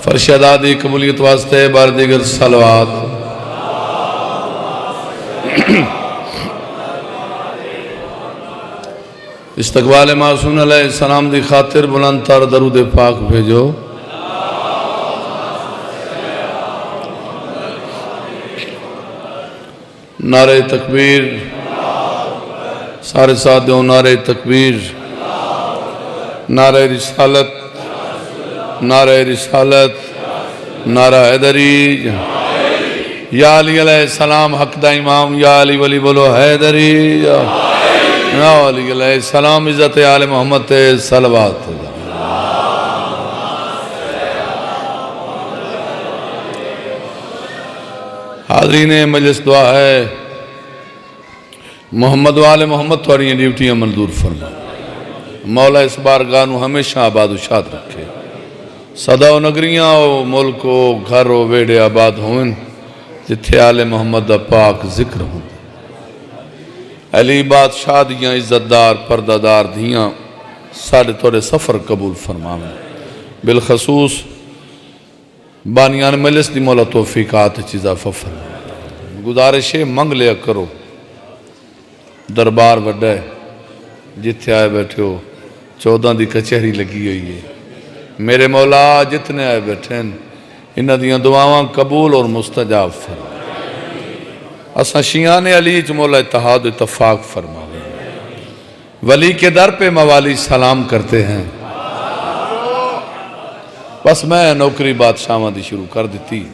فرشادادی قبولیت واسطے بار دیگر صلوات استقبال معصوم علیہ السلام دی خاطر بلند تر درود پاک بھیجو نعرہ تکبیر سارے ساتھ دوں نعرہ تکبیر نعرہ رسالت نعرہ رسالت نعرہ حیدری یا علی علیہ السلام حق دا امام یا علی ولی بولو حیدری یا علی علیہ السلام عزت آل محمد صلوات حاضرین مجلس دعا ہے محمد و آل محمد توڑی ڈیوٹیاں منظور فرما مولا اس بارگاہ نو ہمیشہ آباد و شاد رکھے صدا و نگریاں و ملک و گھر و ویڑے آباد ہوئن جتھے آل محمد دا پاک ذکر ہوں علی بادشاہ دیاں عزتدار پردادار دیاں ساڑھے توڑے سفر قبول فرماویں بالخصوص بانیان مجلس دی مولا توفیقات چیزا فرماویں گزارشیں منگ لیا کرو دربار وڈے جتھے آئے بیٹھے ہو 14 دی کچہری لگی ہوئی ہے میرے مولا جتنے آئے بیٹھے ہیں انہاں دیاں دعاواں قبول اور مستجاب فرما اساں شیعان علی چ مولا اتحاد و اتفاق فرما ولی کے در پہ موالی سلام کرتے ہیں بس میں نوکری بادشاہ دی شروع کر دیتی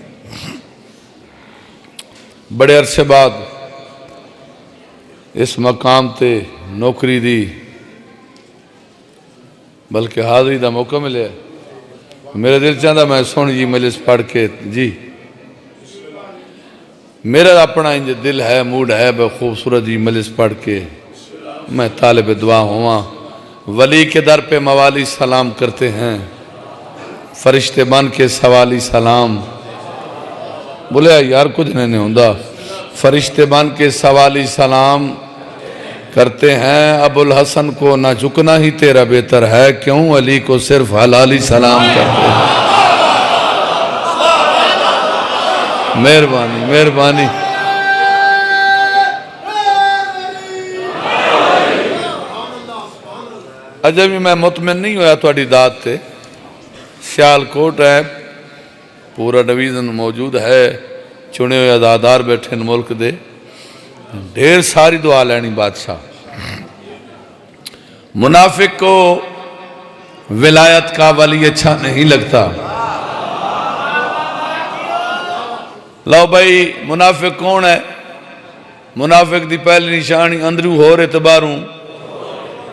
بڑے عرصے بعد اس مقام تے نوکری دی بلکہ حاضری دا موقع ملے میرے دل چاہتا میں سن جی مجلس پڑھ کے جی میرا اپنا دل ہے موڈ ہے بے خوبصورت جی مجلس پڑھ کے میں طالب دعا ہوا ولی کے در پہ موالی سلام کرتے ہیں فرشتے بن کے سوالی سلام بولے یار کچھ نہیں ہوندہ فرشتے بن کے سوالی سلام کرتے ہیں ابو الحسن کو نہ جھکنا ہی تیرا بہتر ہے کیوں علی کو صرف حلالی سلام کرتے ہیں مہربانی مہربانی اجب میں مطمئن نہیں ہویا توڑی داد تے سیال کوٹ ہے پورا ڈویژن موجود ہے چنے ہوئے عزادار بیٹھے ملک دے ڈھیر ساری دعا لینی بادشاہ منافق کو ولایت کا ولی اچھا نہیں لگتا لو بھائی منافق کون ہے منافق دی پہلی نشانی اندرو ہور اعتباروں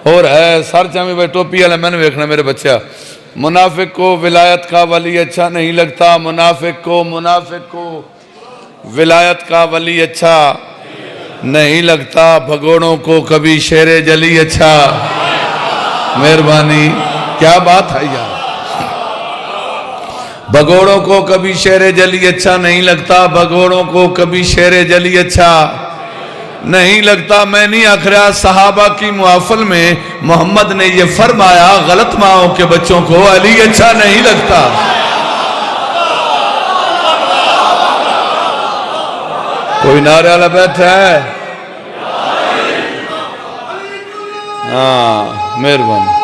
اور ہے سر چاہمیں بھائی ٹوپی ہے میں نے ویکھنا میرے بچہ منافق کو ولایت کا ولی اچھا نہیں لگتا منافق کو ولایت کا ولی اچھا نہیں لگتا بھگوڑوں کو کبھی شیر جلی اچھا مہربانی کیا بات ہے یار بھگوڑوں کو کبھی شیر جلی اچھا نہیں لگتا بھگوڑوں کو کبھی شیر جلی اچھا نہیں لگتا میں نہیں آکھ رہا صحابہ کی محافل میں محمد نے یہ فرمایا غلط ماؤں کے بچوں کو علی اچھا نہیں لگتا کوئی نعرہ والا بیٹھا ہے ہاں مہربانی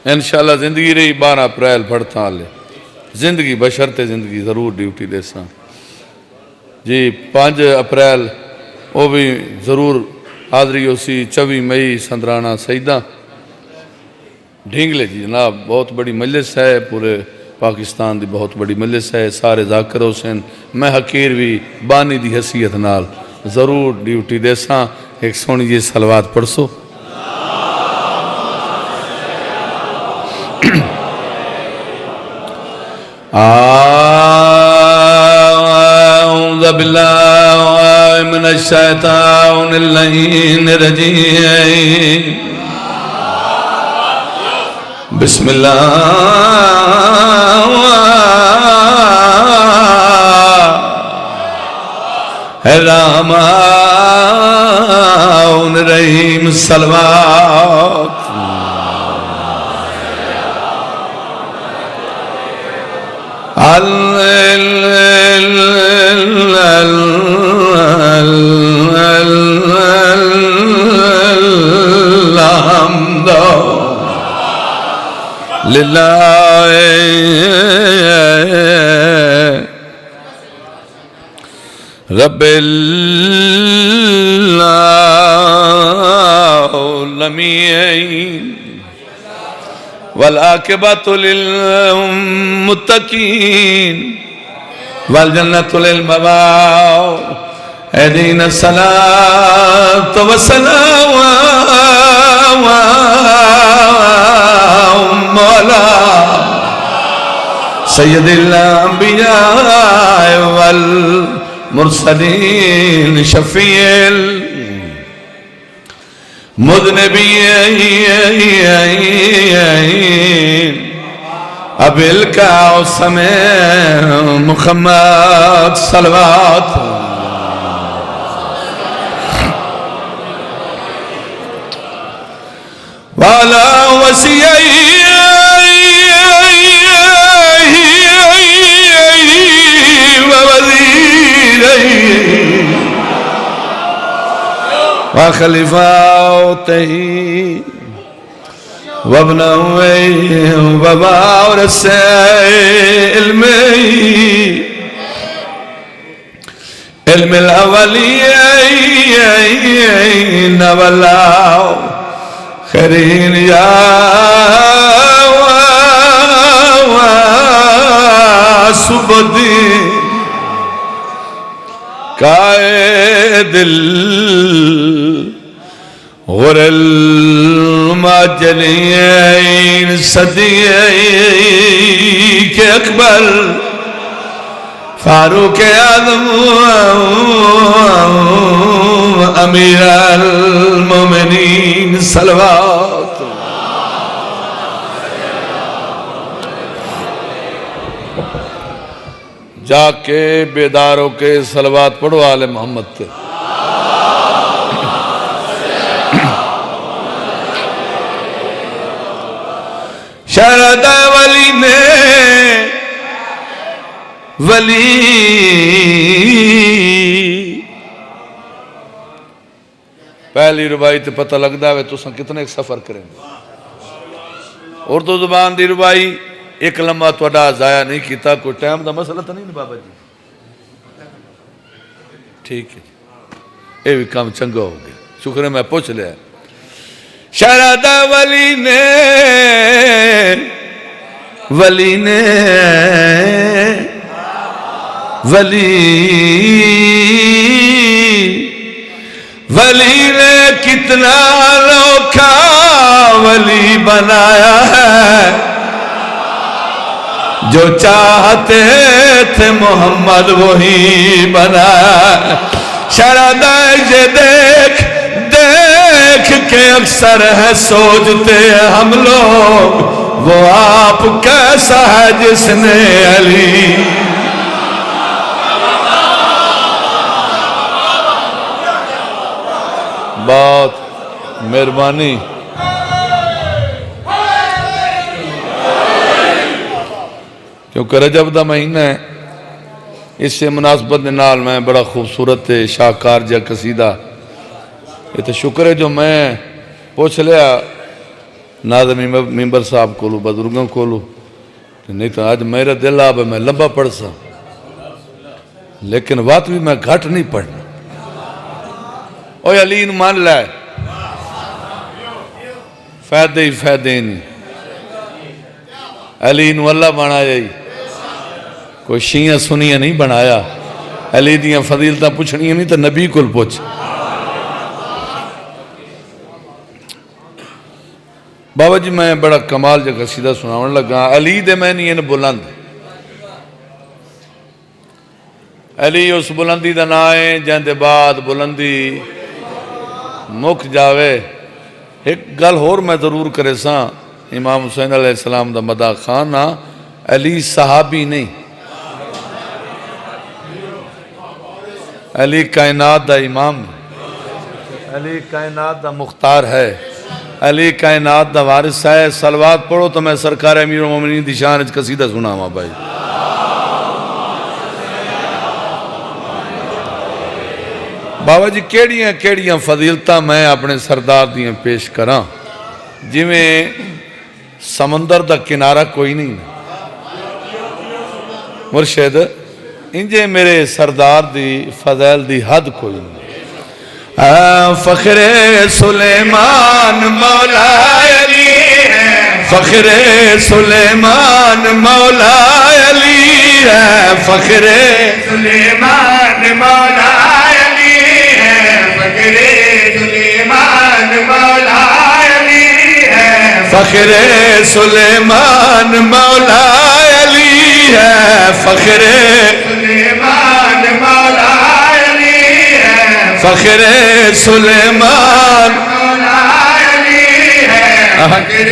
انشاءاللہ زندگی رہی 12 اپریل پڑھتا لے زندگی بشرط زندگی ضرور ڈیوٹی دے ساں جی 5 اپریل وہ بھی ضرور حاضری ہو سی 24 مئی سندرانہ سیدہ ڈھینگلے جی جناب بہت بڑی مجلس ہے پورے پاکستان دی بہت بڑی مجلس ہے سارے ذاکر حسین میں حقیر بھی بانی دی حیثیت نال ضرور ڈیوٹی دے ساں ایک سونی جی صلوات پڑھ سو اعوذ باللہ من الشیطان اللعین الرجیم بسم اللہ الرحمن الرحیم صلوات للہ رب العالمین والعاقبۃ للمتقین والجنۃ للمأوى اهدنا الصلاة والسلام على سید الانبیاء والمرسلین شفیع المذنبین ابی القاسم محمد صلوات وعلى وصيه ووزيره وخلفاته وابنويه ووارث علم الأولين والآخرين يا سبدي قائد الغر الماجلين صديق اکبر فاروق اعظم امیر المومنین صلوات جا کے بیداروں کے صلوات پڑھو آل محمد تے شہزادہ ولی نے ولی پہلی ربائی تے پتہ لگدا ہے تو کتنے ایک سفر کریں گے اردو زبان دی ربائی ایک لمحہ توڑا ضائع نہیں کیتا کوئی ٹائم دا مسئلہ تو نہیں بابا جی ٹھیک ہے اے بھی کام چنگا ہو گیا شکر ہے میں پوچھ لیا شہزادہ ولی نے کتنا لوکا ولی بنایا ہے جو چاہتے تھے محمد وہی بنایا شہزادہ یہ دیکھ کہ اکثر ہے سوچتے ہم لوگ وہ آپ کیسا ہے جس نے علی بہت مہربانی کیونکہ رجب دا مہینہ ہے اس سے مناسبت نال میں بڑا خوبصورت شاہکار جا قصیدہ یہ تو شکر ہے جو میں پوچھ لیا ناظم ممبر صاحب کو لوں بزرگوں کو لوں نہیں تو آج میرا دل آب ہے میں لمبا پڑھ سا لیکن بات بھی میں گھٹ نہیں پڑھنا اوہ علین مان لائے فائدے ہی فائدے نہیں علین واللہ بنایا ہی کوئی شیعہ سنیہ نہیں بنایا علی دیاں فضیلتاں پوچھنی نہیں تو نبی کل پوچھ بابا جی میں بڑا کمال جا قصیدہ سناؤں لگا علی دے میں نہیں بلند علی اس بلندی دا نائیں جہاں دے بعد بلندی مک جاوے ایک گل اور میں ضرور کرے ساں امام حسین علیہ السلام دا مدہ خانہ علی صحابی نہیں علی کائنات دا امام علی کائنات دا مختار ہے علی کائنات دا وارث ہے صلوات پڑھو تو میں سرکار امیر المومنین دی شان اچ قصیدہ سناواں بھائی بابا جی کیڑیاں فضیلتاں میں اپنے سردار دیاں پیش کراں جی میں سمندر دا کنارہ کوئی نہیں مرشد انجے میرے سردار دی فضائل دی حد کوئی نہیں فخر سلیمان مولا علی ہے فخر سلیمان مولا علی ہے فخر سلیمان مولا علی ہے فخر سلیمان مولا علی ہے فخر سلیمان مولا علی ہے فخر سلیمان مولا علی ہے فخر سلیمان مولا علی ہے فخر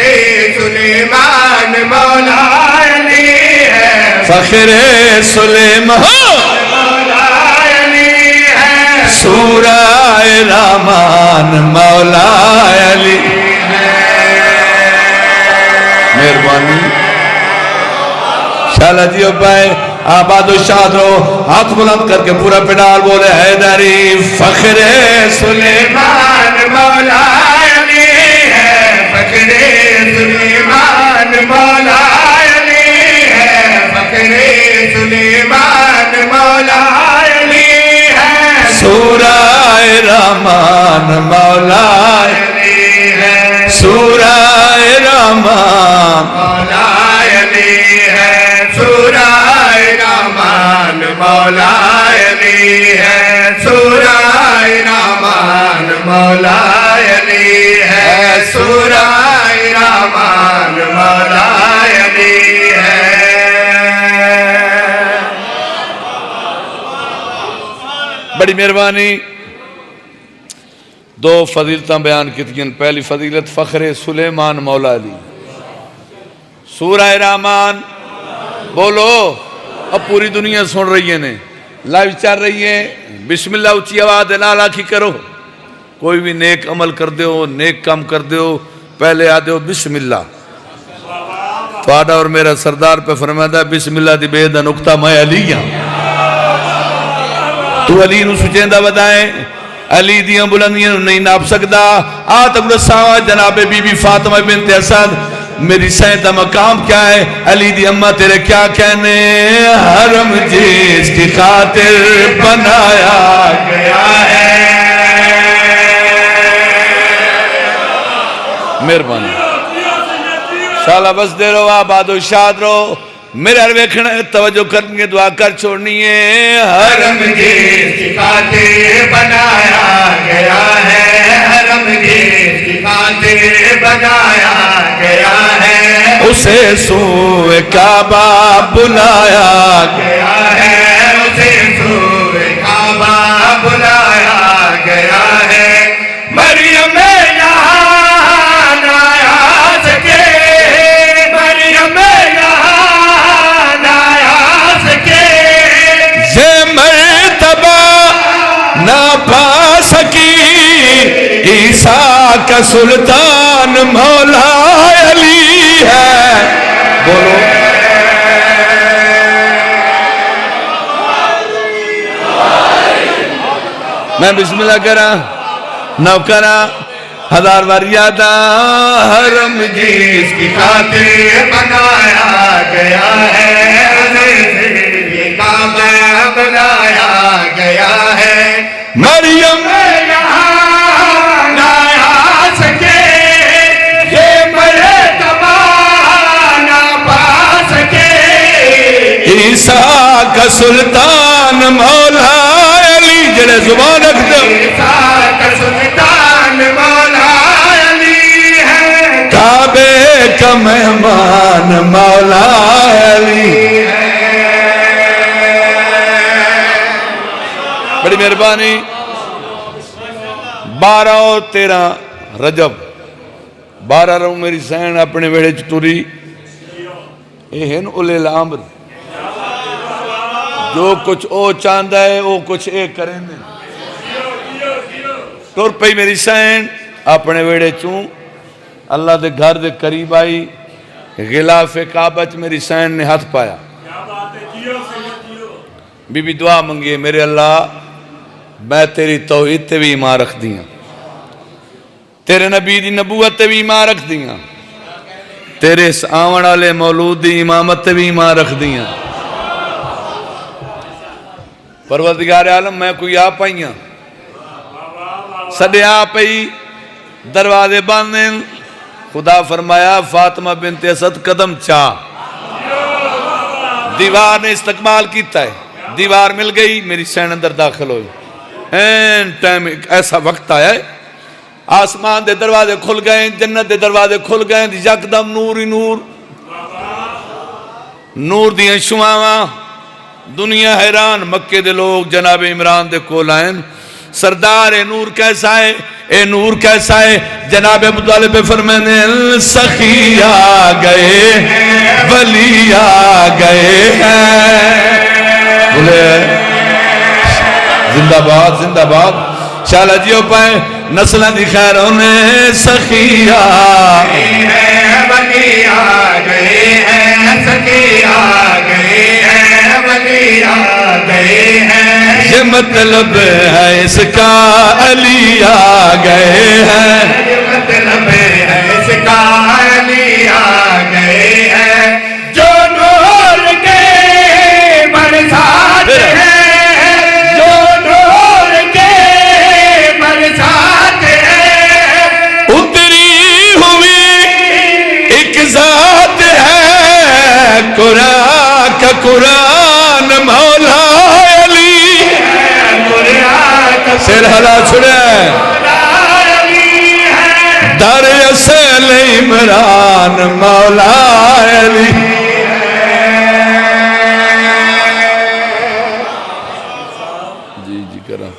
سلیمان مولا علی ہے فخر سلیمان مولا علی ہے سورہ رحمان مولا علی مہربانی شالا جیو پائے آباد و شاد رو ہاتھ بلند کر کے پورا پنڈال بولے حیدری فخر سلیمان مولا علی ہے فخر سلیمان مولا علی ہے فخر سلیمان مولا علی ہے سورہ رحمان مولا علی ہے سورہ رحمان مولا علی ہے سورہ رحمان مولا علی ہے سورہ رحمان مولا علی ہے سورہ رحمان مولا علی ہے بڑی مہربانی دو فضیلتاں بیان کیتگین پہلی فضیلت فخر سلیمان مولا علی سورہ رحمان بولو اب پوری دنیا سن رہی ہے نے لائیو چل رہی ہے بسم اللہ اچھی آواز لالا کی کرو کوئی بھی نیک عمل کر دیو نیک کام کر دیو پہلے آ دیو بسم اللہ تھوڑا اور میرا سردار پہ فرمایا ہے بسم اللہ دی بے دا نکتہ میں علی ہاں تو علی نو سچیندہ بتائیں علی دیاں بلندیاں نہیں ناپ سکتا آتم رساوہ جناب بی بی فاطمہ بنت اسد میری سیدہ مقام کیا ہے علی دی اممہ تیرے کیا کہنے حرم جس کی خاطر بنایا گیا ہے مہربانی شالا بس دے رو آباد و شاد رو میرے ہر ویکھنا توجہ کرنی دعا کر چھوڑنی ہے حرم جس کی خاطر بنایا گیا ہے حرم جس کی خاطر بنایا گیا ہے اسے سوئے کعبہ بلایا گیا ہے اسے سوئے کعبہ بلایا گیا ہے مریم یہاں نہ آ سکے مریم یہاں نہ آ سکے یہ مرتبہ نہ پا سکی عیسیٰ کا سلطان مولا علی ہے بولو میں بسم اللہ کرا نوکرا ہزار بار یادا حرم جس کی خاطر بنایا گیا ہے یہ کعبہ بنایا گیا ہے مریم یہاں نہ آ سکے یہ مرتبہ نہ پا سکے عیسیٰ کا سلطان مولا علی جڑے زبان رکھ دو عیسیٰ کا سلطان مولا علی ہے کعبے کا مہمان مولا علی بڑی مہربانی 12 اور 13 رجب 12 رہوں میری سین اپنے ویڑے چطوری اہن اولے الامر جو کچھ او چاندہ ہے او کچھ اے کریں دیں ٹور پئی میری سین اپنے ویڑے چون اللہ دے گھر دے قریب آئی غلاف کعبہ چ میری سین نے ہاتھ پایا بی بی دعا منگیے میرے اللہ میں تیری توحید تے بھی ایمان رکھ دیاں تیرے نبی دی نبوت تے بھی ایمان رکھ دیاں تیرے اس آون والے مولود دی امامت بھی ایمان رکھ دیاں پروردگار عالم میں کوئی آپ آئیاں سڈے آپ ہی دروازے باندھیں خدا فرمایا فاطمہ بنت اسد قدم چاہ دیوار نے استقبال کیتا ہے دیوار مل گئی میری سین اندر داخل ہوئی این ٹائم ایسا وقت آیا ہے آسمان دے دروازے کھل گئے جنت دے دروازے کھل گئے یکدم نور ہی نور نور دیاں شماواں دنیا حیران مکے دے لوگ جناب عمران دے کول آئیں سردار اے نور کیسا ہے اے نور کیسا ہے جناب ابو طالب فرمانے سخی آ گئے ولی آ گئے ہیں بولے زندہ باد زندہ باد شالا جیو پائے نسلہ دی خیر انہیں سخی آ گئے ہیں ولی آ گئے ہیں سخی آ گئے ہیں ولی آ گئے ہیں یہ مطلب ہے اس کا علی آ گئے ہیں یہ مطلب ہے اس کا علی آ گئے ہیں جو نور کے برسات ہیں جو نور کے برسات ہیں اتری ہوئی ایک ذات ہے قرآن کا قرآن مولا علی سر حلا چھڑے در اصل عمران مولا علی جی جی کرا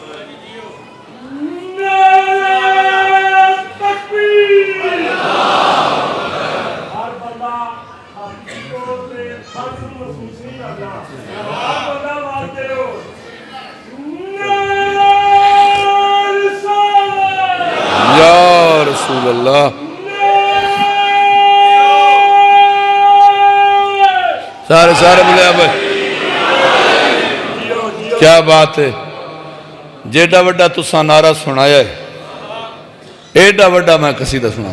یا رسول اللہ سارے بولے اب کیا بات ہے جیڈا وڈا تسا نعرہ سنایا ہے ایڈا وڈا میں قصیدہ سنا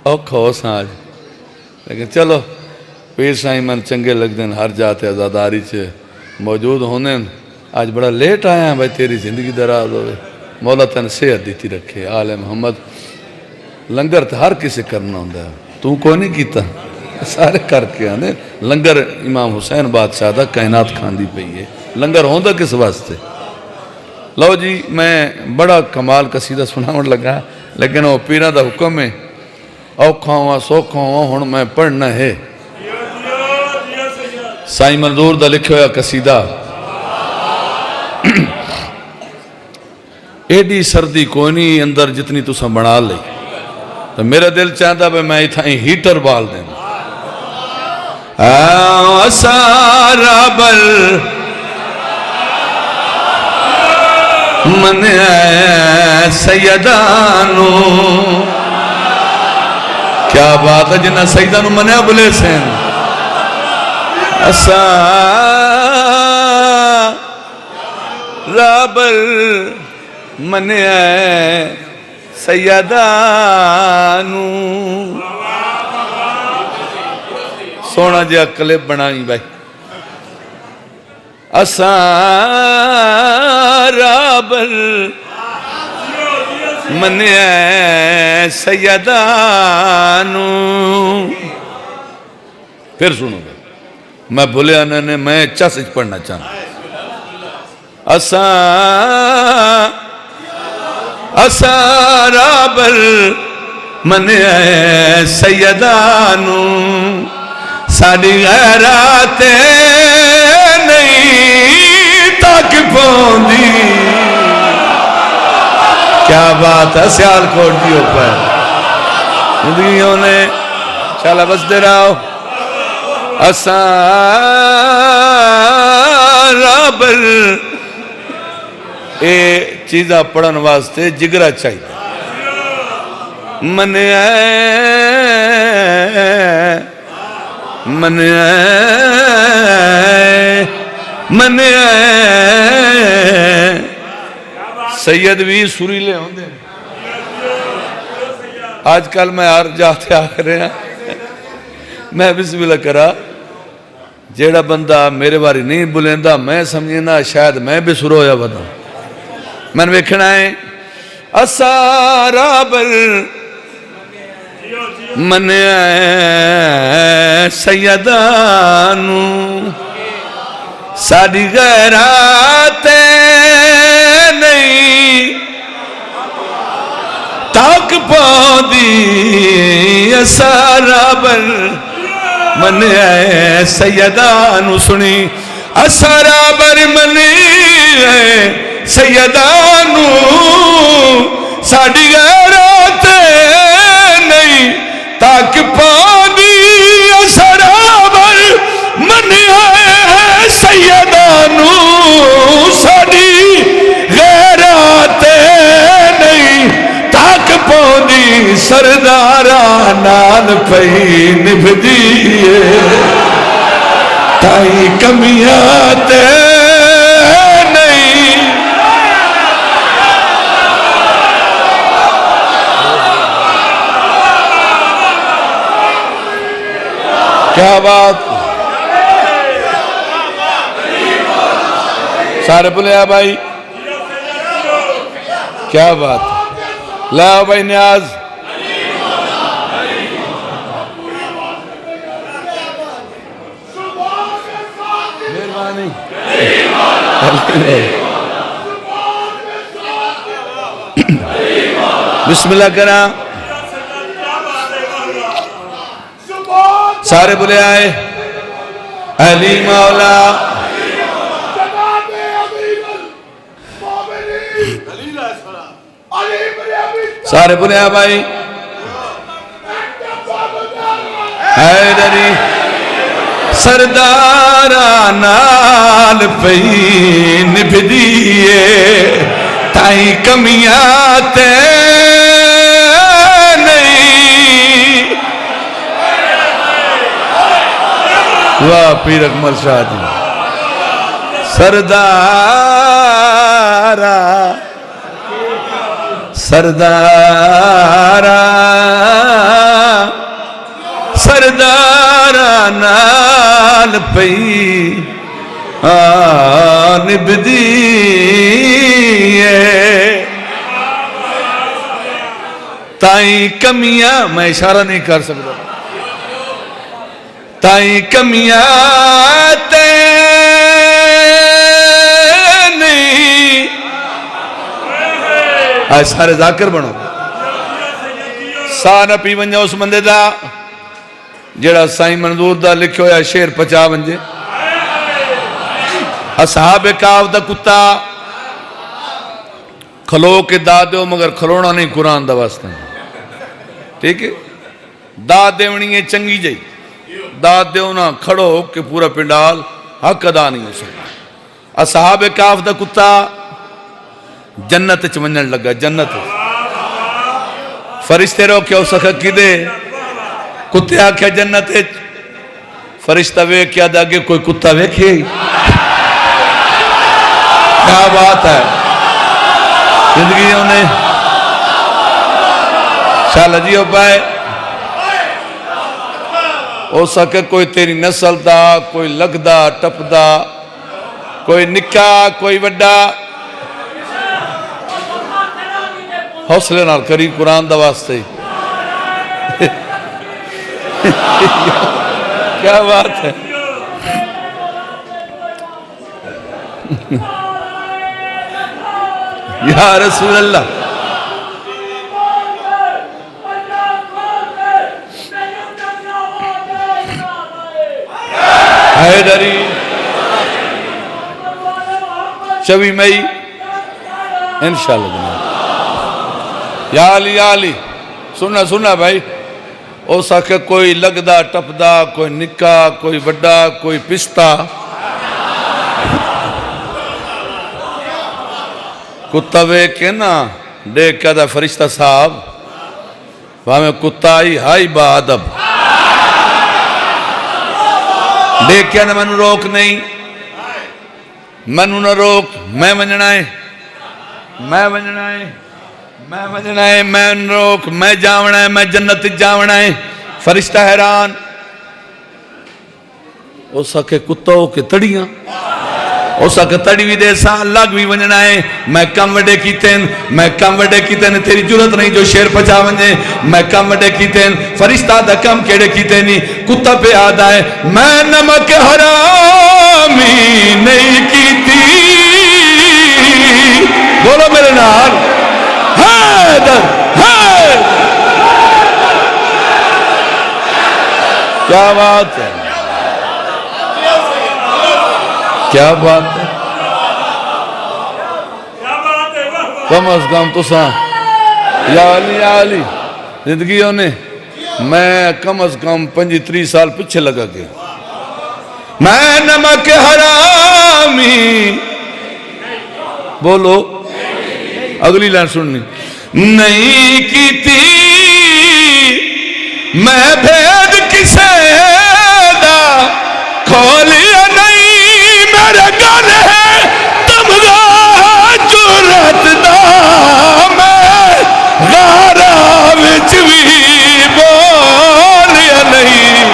اوکھا ہو ساں آج لیکن چلو پیر سائیں من چنگے لگ دیں ہر جاتے ازاداری چھے موجود ہونے آج بڑا لیٹ آیا ہیں بھائی تیری زندگی دراز ہوئے مولا تن صحت دیتی رکھے آل محمد لنگر تو ہر کسی کرنا ہوندہ ہے تو کوئی نہیں کیتا سارے کر کے آنے لنگر امام حسین بادشاہ دا کائنات کھاندی پئی ہے لنگر ہوندہ کس واسطے لو جی میں بڑا کمال قصیدہ سناؤں لگا لیکن وہ پیرہ دا حکم ہے اوکھا ہوا سوکھا ہوا ہون میں پڑھنا ہے سائیں منظور دا لکھے ہویا قصیدہ ایڈی سردی کوئی نہیں اندر جتنی تو سا بنا لئی تو میرا دل چاہتا ہے میں اتھائیں ہیٹر بال دیں سارا بل من سیدانو کیا بات ہے جنہ سیدانو من ابلے سین رابر من سیدانو سونا جا کلپ بنائی بھائی رابر من سیدانو پھر سنو بھائی میں بھولے آنے نے میں اچھا سچ پڑھنا چاہنا رابر من سیدانو ساڑی غیرات نہیں تاک پوندی کیا بات ہے سیال کوٹ دیو پر زندگیوں نے چالا بس دے رہا ہو رابر اے چیزہ پڑھن واسطے جگرہ چاہیے سید بھی سریلے ہوندے آج کل میں ہر جاتے آکھ رہے ہیں میں بسم اللہ کرا جیڑا بندہ میرے باری نہیں بلیندہ میں سمجھینا شاید میں بھی سرو یا بدا میں نے ویکھنا ہے اسارا بر من سیدانو ساڑی غیرات نہیں تاک پاؤں اسارا بر من سیدانو سنی اسارا بر من سیدانو ساڑی غیرات نہیں تاک پانی اسارا بر من سیدانو ساڑی غیرات نہیں تاک پانی سردارا نال پئی نبھدیے تائی کمیات نہیں کیا بات سارے بولے بھائی کیا بات لا بھائی نیاز مہربانی بسم اللہ کرنا سارے بولے آئے علی مولا سارے بولے آئے بھائی حیدری سردارا نال پئی نبھدیے تائیں کمیات نہیں واہ پیر اکمل شاہ جی سردارا سردارا سردارا نال پئی نبھدیے تائیں کمیاں میں اشارہ نہیں کر سکتا تائیں کمیاں نہیں آج سارے ذاکر بنو سا نہ پی ونجا اس مندے دا جڑا سائیں منظور دا لکھو یا شیر پچا ونجے اصحاب کاف دا کتا کھلو کے دا دیو مگر کھلونا نہیں قرآن دا واسطہ ٹھیک ہے دا دیونی ہے چنگی جائی دا دیو نا کھڑو کہ پورا پنڈال حق ادا نہیں ہو سکتا اصحاب کاف دا کتا جنت چمنجن لگا جنت فرشتے رو کیا اسکا کی دے کتے آکھیا جنت فرشتہ وے کیا دا گے کوئی کتا وے کھے کیا بات ہے زندگیوں نے شاہ جیو پائے ہو سکے کوئی تیری نسل دا کوئی لگ دا ٹپ دا کوئی نکا کوئی وڈا حوصلے نال کری قرآن دا واسطے کیا بات ہے یا رسول اللہ حیدری 24 مئی انشاءاللہ جناب یا علی سننا بھائی او ساکھے کوئی لگدا ٹپدا کوئی نکا کوئی وڈا کوئی پستا کتا وے کے نا دیکھ کہا دا فرشتہ صاحب میں کتا ہی ہائی با ادب دیکھیا نہ مینوں روک نہیں مینوں نہ روک میں ونجنا ہے میں ونجنا ہے میں ونجنا ہے میں روک میں جاونا ہے میں جنت جاونا ہے فرشتہ حیران او سکے کتوں کے تڑیاں او سکے تڑی بھی دے سا لگ بھی ونجنا ہے میں کم وڈے کیتے ہیں تیری جرت نہیں جو شیر پچا ونجے میں کم وڈے کیتے ہیں فرشتہ دا کم کیڑے کیتے نہیں کتا پہ آدھا ہے میں نمک حرامی نہیں کیتی بولو میرے نال کیا بات ہے کیا بات ہے کم از کم تو ساں یا علی زندگیوں نے میں کم از کم 25-30 سال پچھے لگا گیا میں نمک حرامی بولو اگلی لائن سننی نہیں کیتی میں بھید کسے دا کھولیا نہیں میرے گھر ہے تمغا جرت دا میں غارہ وچ بھی بولیا نہیں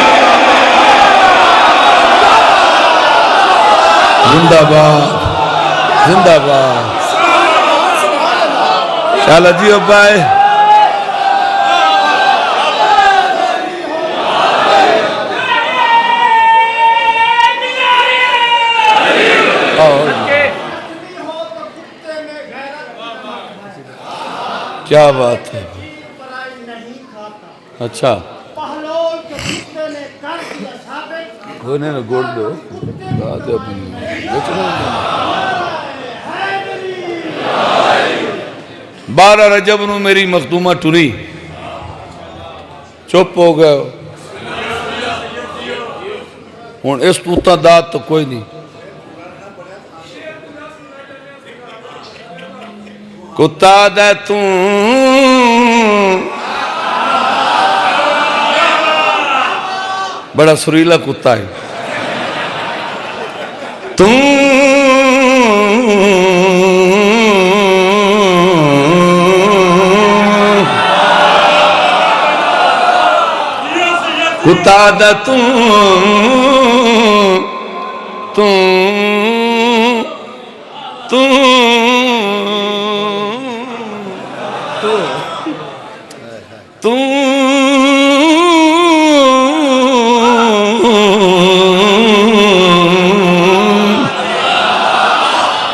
زندہ باد زندہ باد شالا جی ابائے کیا بات ہے اچھا ہونے نا گوڑ دو 12 رجب نو میری مخدومہ ٹری چپ ہو گئے ہوں اس پوتا داد تو کوئی نہیں کتا دے بڑا سریلا کتا ہے کتا دا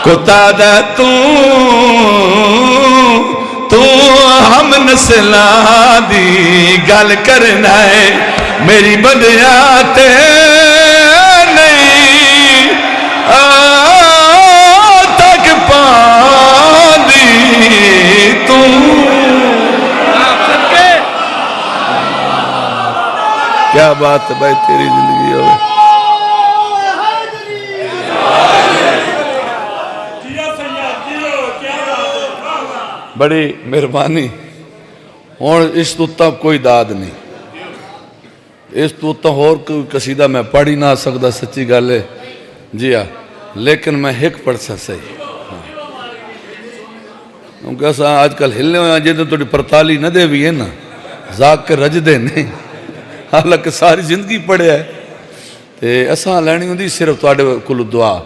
کتا دا تو ہم نسلاں دی گل کرنا ہے میری بدیات نہیں تک پاندی کیا بات ہے بھائی تیری زندگی ہوئے بڑی مہربانی اور اس تو تب کوئی داد نہیں اس تو اور کوئی قصیدہ میں پڑھ ہی نہ سکتا سچی گل ہے جی ہاں لیکن میں ایک پڑھ سا صحیح کیونکہ ایسا آج کل ہلنے ہوئے جیدے تو پرتالی نہ دے بھی ہے نا زاگ کے رج دے نہیں حالانکہ ساری زندگی پڑھے ہے ایسا لینی ہوں دی صرف توڑے کل دعا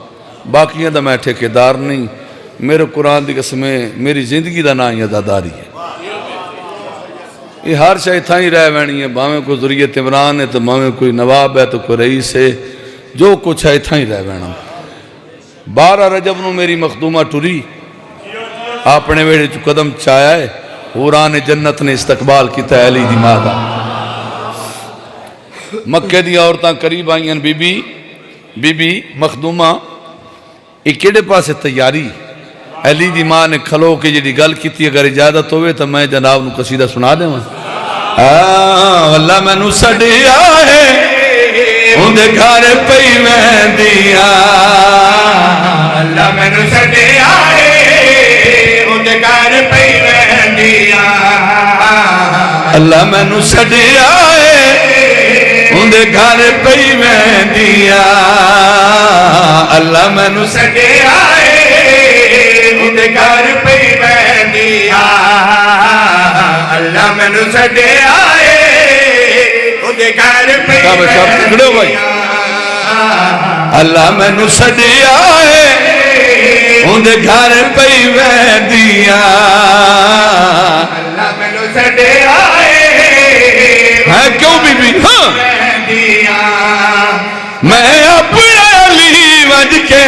باقیاں دا میں ٹھیکیدار نہیں میرے قرآن دی قسمیں میری زندگی دا نا ہی عداداری ہے یہ ہر شاہ تھا ہی رہ وینی ہے باویں کوئی ذریعت عمران ہے تو باویں کوئی نواب ہے تو کوئی رئیس ہے جو کچھ ہے تھا ہی رہ وینا 12 رجب نو میری مخدومہ ٹری اپنے ویڑے چو قدم چایا ہے حوران جنت نے استقبال کی علی دی مادہ مکہ دی عورتاں قریب آئیں بی بی مخدومہ ایک کیڑے پاس تیاری علی دی ماں نے کھلو کے جڑی گل کیتی اگر اجازت ہوئے تو میں جناب نو قصیدہ سنا دے اللہ میں نو سڑیا ہے اندے گھر پئی میں دیا اللہ میں نو سڑیا ہے اندے گھر پئی میں دیا اللہ مینوں چھڈیا ہے اندے گھر پئی ویندیاں اللہ مینوں چھڈیا ہے اندے گھر پئی ویندیاں اللہ مینوں چھڈیا ہے اندے گھر پئی ویندیاں اللہ مینوں چھڈیا ہے اندے گھر پئی ویندیاں اللہ مینوں چھڈیا ہے کیوں بی بی ہاں میں اپنا علی وج کے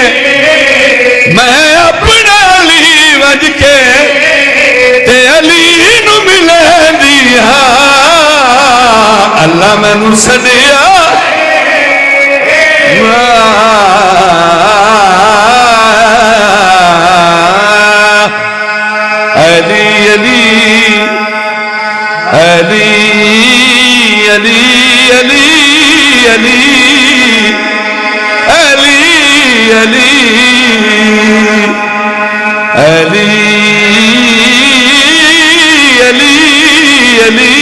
میں اپنا علی وج کے تے علی نو ملیندیاں اللہ مینوں چھڈیا علی علی علی علی علی علی علی علی علی علی علی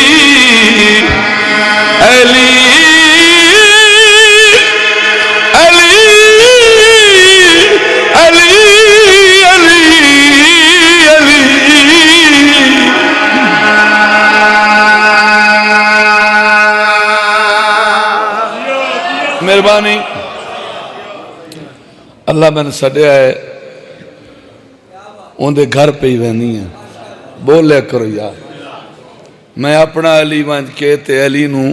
علی مہربانی اللہ میں نے سڈیا ہے اندے گھر پہ ہی وینی ہے بولے کرو یار میں اپنا علی ونج کے تے علی نو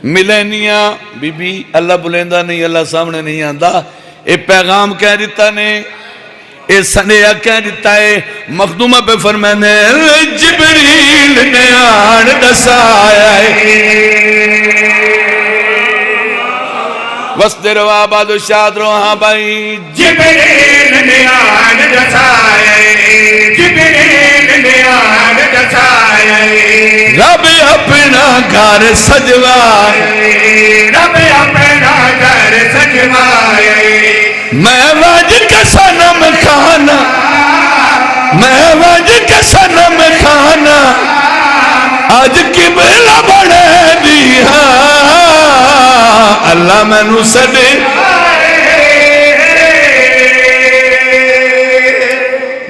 ملینیاں بی بی اللہ بلیندہ نہیں اللہ سامنے نہیں آندا اے پیغام کہہ دیتا نے اے سنیا کہہ دیتا ہے مخدومہ پہ فرمانے جبریل نے آن دسایا ہے وسط رو آباد و شاد رو ہاں بھائی جبریل نے آن دسائے جبریل نے آن دسائے رب اپنا گھر سجوائے رب اپنا گھر سجوائے میں وج کے صنم کھانا میں وج کے صنم کھانا آج قبلہ بڑھے دیا اللہ مینوں چھڈے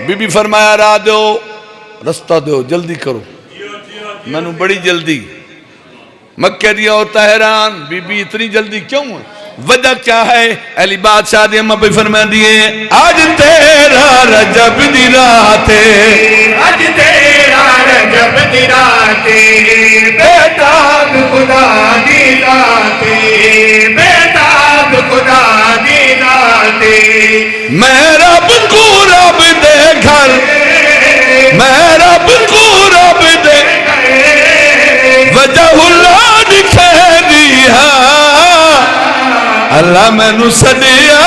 بی بی فرمایا راہ دو رستہ دو جلدی کرو مینوں بڑی جلدی مکہ دیا ہوتا حیران بی بی اتنی جلدی کیوں ہے وجہ کیا ہے علی بادشاہ دی اماں پہ فرما دیے آج تیرا رجب دی رات آج تیرا رجب دی رات بیتاب خدا دی رات بیتاب خدا دی رات میں رب کو رب دے گھر میں رب کو رب دے وجہ اللہ دکھے دیا اللہ مینوں چھڈیا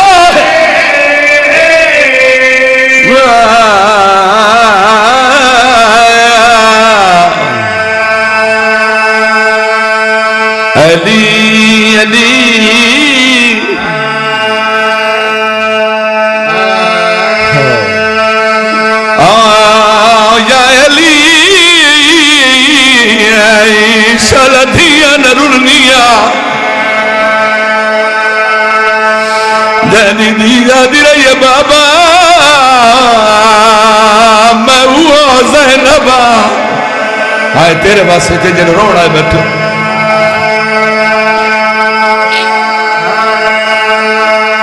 علی علی یا علی عیشہ لدھیا نرنیا جنی دیا دی رہی بابا میں ہوا زینبا آئے تیرے واسے کے جن روڑ آئے بیٹھو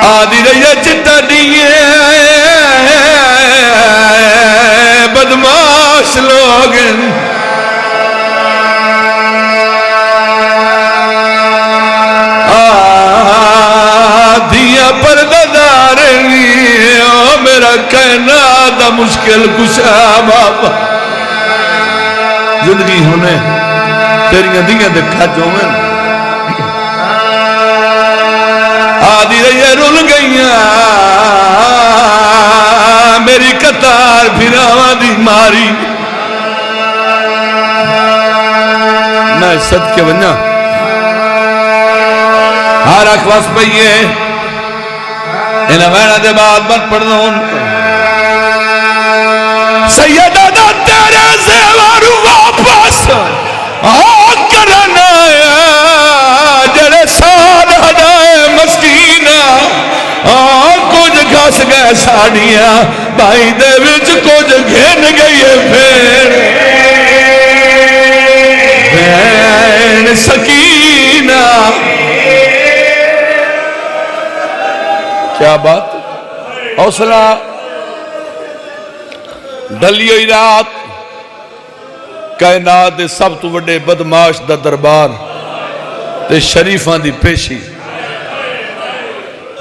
آدھی رہی چٹا دیئے بدماش لوگ دیا پردہ دارنی او میرا کہنا دا مشکل کشا بابا زندگی ہونے تیریاں دیاں دکھا جو میں آدھی رہی رول گئیاں میری قطار پھراواں دی ماری میں صدقے ونجا ہر اخواس پئیے انہیں وینا دے بعد مت پڑھ دوں سیدہ دا تیرے زیور واپس کرنا جڑے سال ہٹائے مسکینہ کچھ گھس گئے ساڑیاں بھائی دے وچ کچھ گھن گئی پھر بین سکینہ کیا بات حوصلہ ڈلی ہوئی رات کائنات دے سب تو وڈے بدماش دا دربار تے شریفان دی پیشی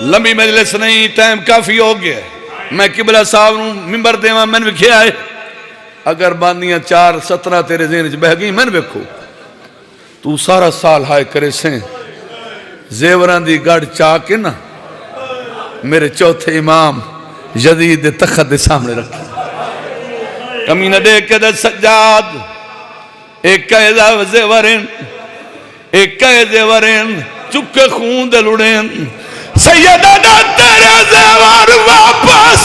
لمبی مجلس نہیں ٹائم کافی ہو گیا میں قبلہ صاحب نوں ممبر دیواں میں نے کیا ہے اگر باندیاں 4-17 تیرے ذہن وچ بہ گئی میں نے ویکھو تو سارا سال ہائے کرے سیں زیوراں دی گڑ چا کے نا میرے چوتھے امام جدید تخت دے سامنے رکھے کمینہ دیکھ کے دے سجاد ایک قیدہ زیورین ایک قیدہ ورین چکے خون دے لڑین سیدہ دا تیرے زیور واپس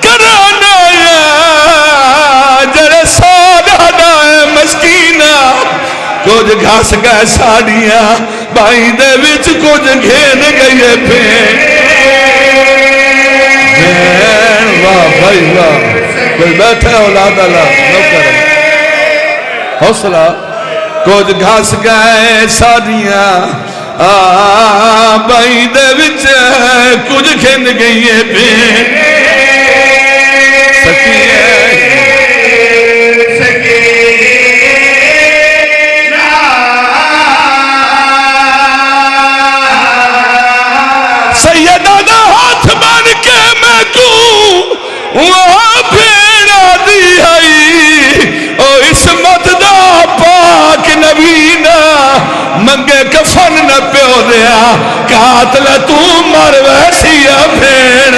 کرانا یا جڑے ساد ہٹائے مسکینہ کچھ گھاس گئے ساڑیاں بائی دے وچ کچھ گھین گئے پھین واہ بھائی واہ کوئی بیٹھے اولاد اللہ نو کرے حوصلہ کچھ گھاس گئے ساڑیاں بائی دے وچ کچھ گھن گئی پھین سیدہ دا ہاتھ بن کے میں تو وہاں پھیڑا دی آئی او اسمت دا پاک نبینا منگے کفن نہ پیو دیا قاتل تو مر ویسیا پھیڑ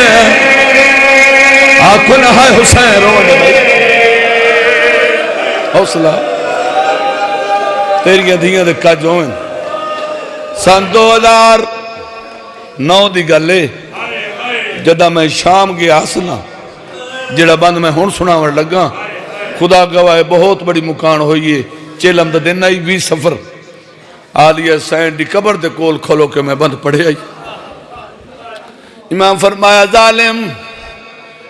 آنکھو نہ ہے حسین رونے بھائی حوصلہ تیریاں دھیاں دے کج ہوئیں سن 2009 دی گلے جدہ میں شام گیا سنا جڑا بند میں ہون سناور لگا خدا گواہ بہت بڑی مکان ہوئی ہے چیلم دا دن آئی 20 سفر آلیہ سین دی قبر دے کول کھولو کے میں بند پڑھے آئی امام فرمایا ظالم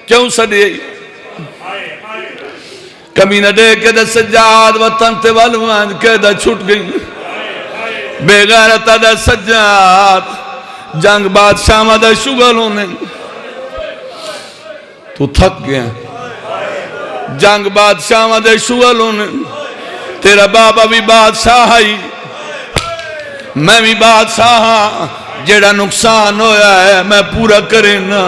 کیوں سڑی آئی کمی نہ دے کے دے سجاد وطن تے والوان کے دے چھوٹ گئی بے غیرت دے سجاد جنگ بادشاہ مدہ شغلوں نے تو تھک گیا جنگ بادشاہ مدہ شغلوں نے تیرا بابا بھی بادشاہ آئی میں بھی بادشاہ جیڑا نقصان ہویا ہے میں پورا کرنا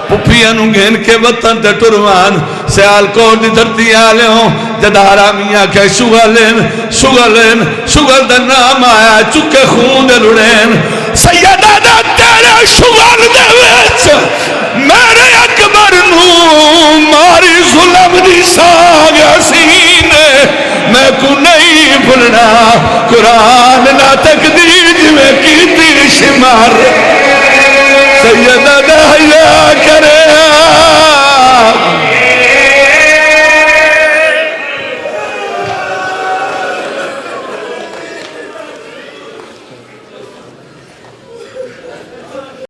پپیانوں گھن کے وطن تے ٹروان سیال کوٹ دی دھرتی آلے ہوں جدارہ میاں کہ شغل دا نام آیا چکے خون دے لڑین سیدہ دا تیرے شغل دے ویچ میرے اکبر نو ماری ظلم دی ساگ حسینے میں کو نہیں بھولنا قرآن نہ تقدیر جویں کی تیر شمار سیدہ دا حیا کرے